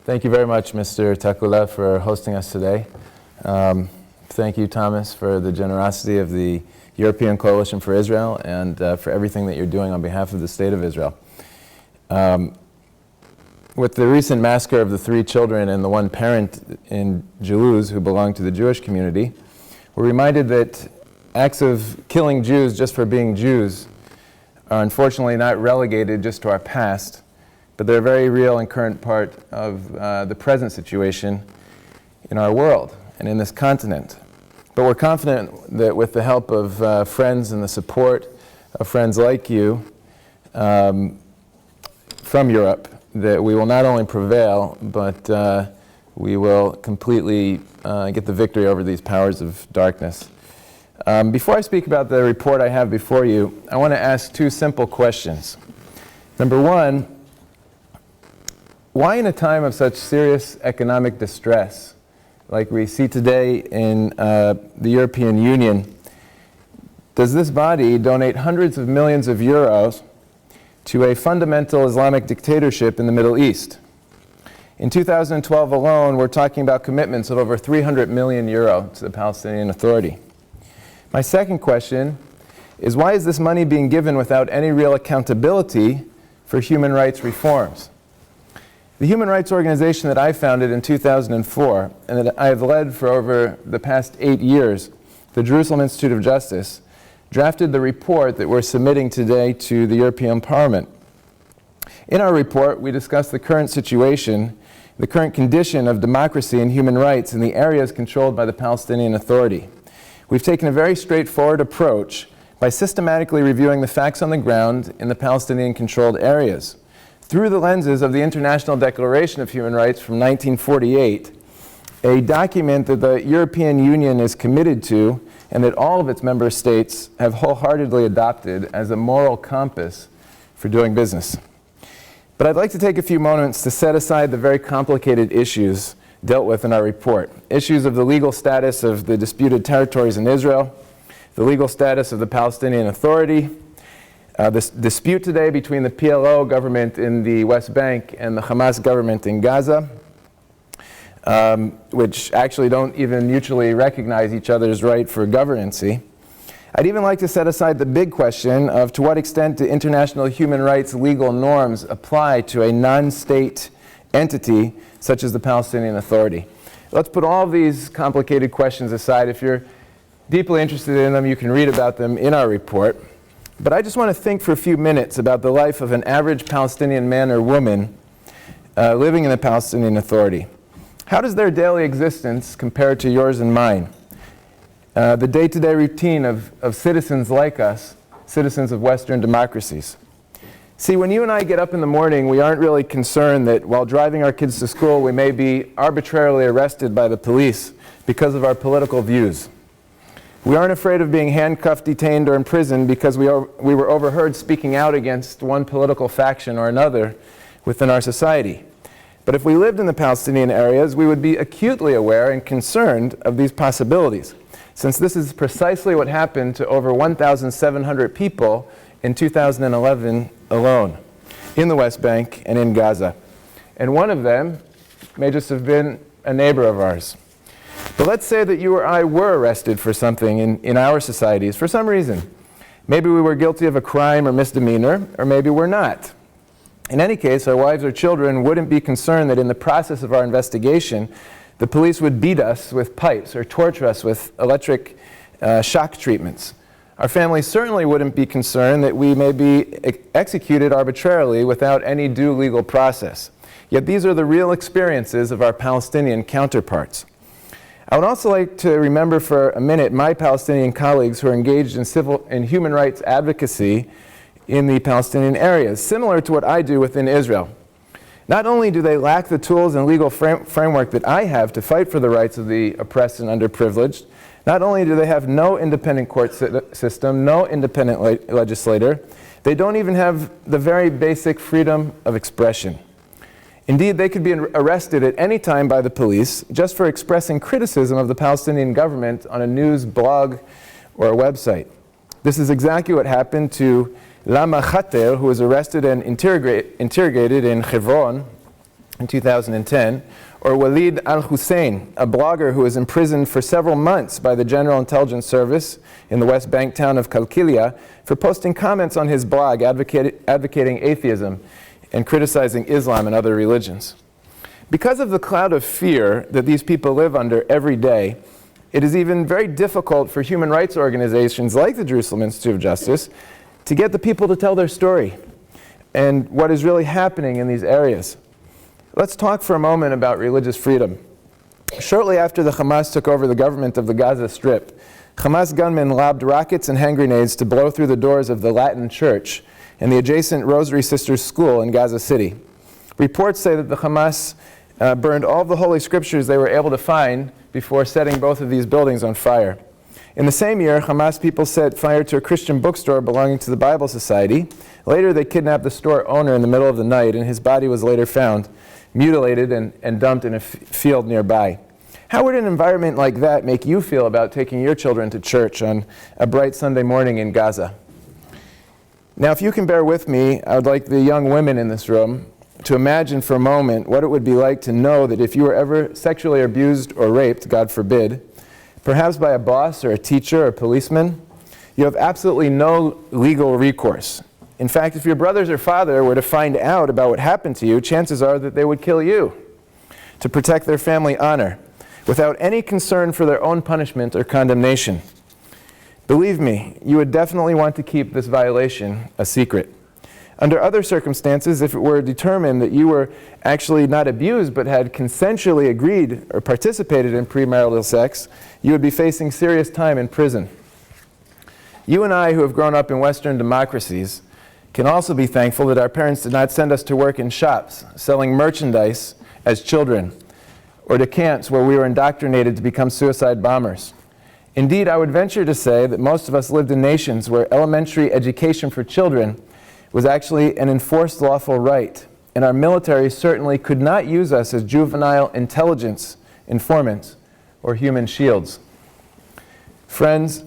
Thank you very much, Mr. Calev, for hosting us today. Thank you, Thomas, for the generosity of the European Coalition for Israel and for everything that you're doing on behalf of the State of Israel. With the recent massacre of the 3 children and the 1 parent in Jews who belong to the Jewish community, we're reminded that acts of killing Jews just for being Jews are unfortunately not relegated just to our past, but they're a very real and current part of the present situation in our world and in this continent. But we're confident that with the help of friends and the support of friends like you from Europe, that we will not only prevail, but we will completely get the victory over these powers of darkness. Before I speak about the report I have before you, I want to ask 2 simple questions. Number 1, why in a time of such serious economic distress, like we see today in the European Union, does this body donate hundreds of millions of euros to a fundamental Islamic dictatorship in the Middle East? In 2012 alone, we're talking about commitments of over 300 million euro to the Palestinian Authority. My second question is, why is this money being given without any real accountability for human rights reforms? The human rights organization that I founded in 2004 and that I have led for over the past 8 years, the Jerusalem Institute of Justice, drafted the report that we're submitting today to the European Parliament. In our report, we discuss the current situation, the current condition of democracy and human rights in the areas controlled by the Palestinian Authority. We've taken a very straightforward approach by systematically reviewing the facts on the ground in the Palestinian-controlled areas. Through the lenses of the International Declaration of Human Rights from 1948, a document that the European Union is committed to and that all of its member states have wholeheartedly adopted as a moral compass for doing business. But I'd like to take a few moments to set aside the very complicated issues dealt with in our report. Issues of the legal status of the disputed territories in Israel, the legal status of the Palestinian Authority, this dispute today between the PLO government in the West Bank and the Hamas government in Gaza, which actually don't even mutually recognize each other's right for governancy. I'd even like to set aside the big question of to what extent do international human rights legal norms apply to a non-state entity such as the Palestinian Authority. Let's put all of these complicated questions aside. If you're deeply interested in them, you can read about them in our report. But I just want to think for a few minutes about the life of an average Palestinian man or woman living in the Palestinian Authority. How does their daily existence compare to yours and mine? The day-to-day routine of citizens like us, citizens of Western democracies. See, when you and I get up in the morning, we aren't really concerned that while driving our kids to school, we may be arbitrarily arrested by the police because of our political views. We aren't afraid of being handcuffed, detained, or imprisoned because we were overheard speaking out against one political faction or another within our society. But if we lived in the Palestinian areas, we would be acutely aware and concerned of these possibilities, since this is precisely what happened to over 1,700 people in 2011 alone, in the West Bank and in Gaza. And one of them may just have been a neighbor of ours. But let's say that you or I were arrested for something in our societies for some reason. Maybe we were guilty of a crime or misdemeanor, or maybe we're not. In any case, our wives or children wouldn't be concerned that in the process of our investigation, the police would beat us with pipes or torture us with electric shock treatments. Our families certainly wouldn't be concerned that we may be executed arbitrarily without any due legal process. Yet these are the real experiences of our Palestinian counterparts. I would also like to remember for a minute my Palestinian colleagues who are engaged in civil and human rights advocacy in the Palestinian areas, similar to what I do within Israel. Not only do they lack the tools and legal framework that I have to fight for the rights of the oppressed and underprivileged, not only do they have no independent court system, no independent legislator, they don't even have the very basic freedom of expression. Indeed, they could be arrested at any time by the police just for expressing criticism of the Palestinian government on a news blog or a website. This is exactly what happened to Lama Khater, who was arrested and interrogated in Hebron in 2010, or Walid al-Hussein, a blogger who was imprisoned for several months by the General Intelligence Service in the West Bank town of Qalqilia for posting comments on his blog advocating atheism and criticizing Islam and other religions. Because of the cloud of fear that these people live under every day, it is even very difficult for human rights organizations like the Jerusalem Institute of Justice to get the people to tell their story and what is really happening in these areas. Let's talk for a moment about religious freedom. Shortly after the Hamas took over the government of the Gaza Strip, Hamas gunmen lobbed rockets and hand grenades to blow through the doors of the Latin Church and the adjacent Rosary Sisters School in Gaza City. Reports say that the Hamas burned all the Holy Scriptures they were able to find before setting both of these buildings on fire. In the same year, Hamas people set fire to a Christian bookstore belonging to the Bible Society. Later, they kidnapped the store owner in the middle of the night, and his body was later found mutilated and dumped in a field nearby. How would an environment like that make you feel about taking your children to church on a bright Sunday morning in Gaza? Now, if you can bear with me, I would like the young women in this room to imagine for a moment what it would be like to know that if you were ever sexually abused or raped, God forbid, perhaps by a boss or a teacher or a policeman, you have absolutely no legal recourse. In fact, if your brothers or father were to find out about what happened to you, chances are that they would kill you to protect their family honor without any concern for their own punishment or condemnation. Believe me, you would definitely want to keep this violation a secret. Under other circumstances, if it were determined that you were actually not abused but had consensually agreed or participated in premarital sex, you would be facing serious time in prison. You and I, who have grown up in Western democracies, can also be thankful that our parents did not send us to work in shops selling merchandise as children, or to camps where we were indoctrinated to become suicide bombers. Indeed, I would venture to say that most of us lived in nations where elementary education for children was actually an enforced lawful right, and our military certainly could not use us as juvenile intelligence informants or human shields. Friends,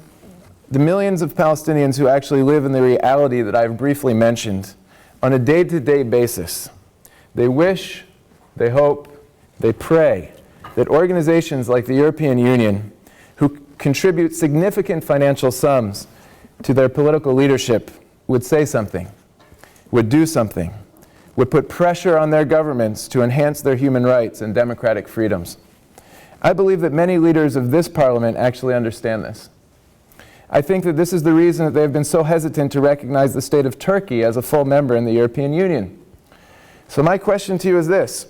the millions of Palestinians who actually live in the reality that I've briefly mentioned on a day-to-day basis, they wish, they hope, they pray that organizations like the European Union, who contribute significant financial sums to their political leadership, would say something, would do something, would put pressure on their governments to enhance their human rights and democratic freedoms. I believe that many leaders of this parliament actually understand this. I think that this is the reason that they have been so hesitant to recognize the state of Turkey as a full member in the European Union. So my question to you is this: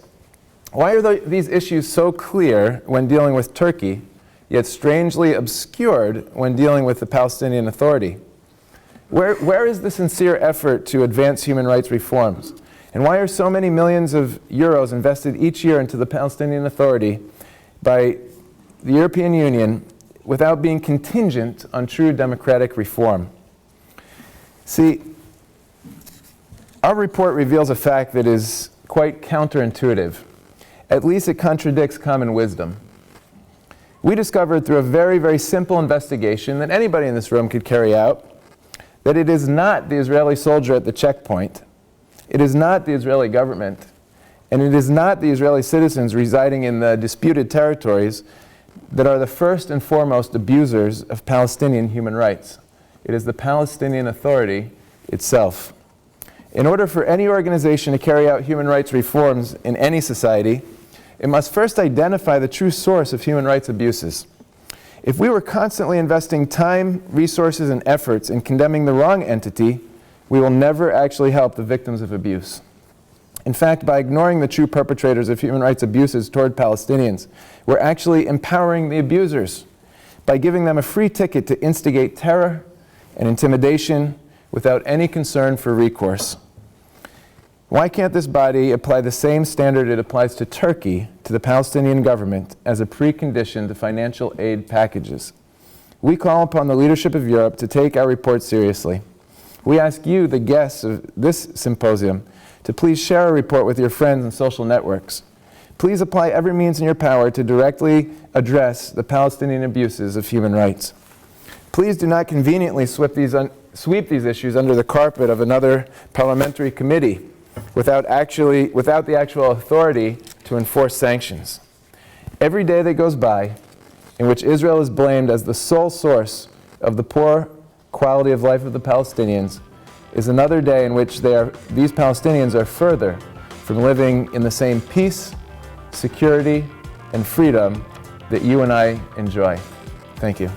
why are these issues so clear when dealing with Turkey, yet strangely obscured when dealing with the Palestinian Authority? Where is the sincere effort to advance human rights reforms? And why are so many millions of euros invested each year into the Palestinian Authority by the European Union without being contingent on true democratic reform? See, our report reveals a fact that is quite counterintuitive. At least it contradicts common wisdom. We discovered through a very, very simple investigation that anybody in this room could carry out that it is not the Israeli soldier at the checkpoint, it is not the Israeli government, and it is not the Israeli citizens residing in the disputed territories that are the first and foremost abusers of Palestinian human rights. It is the Palestinian Authority itself. In order for any organization to carry out human rights reforms in any society, it must first identify the true source of human rights abuses. If we were constantly investing time, resources, and efforts in condemning the wrong entity, we will never actually help the victims of abuse. In fact, by ignoring the true perpetrators of human rights abuses toward Palestinians, we're actually empowering the abusers by giving them a free ticket to instigate terror and intimidation without any concern for recourse. Why can't this body apply the same standard it applies to Turkey to the Palestinian government as a precondition to financial aid packages? We call upon the leadership of Europe to take our report seriously. We ask you, the guests of this symposium, to please share our report with your friends and social networks. Please apply every means in your power to directly address the Palestinian abuses of human rights. Please do not conveniently sweep these issues under the carpet of another parliamentary committee without the actual authority to enforce sanctions. Every day that goes by in which Israel is blamed as the sole source of the poor quality of life of the Palestinians is another day in which these Palestinians are further from living in the same peace, security, and freedom that you and I enjoy. Thank you.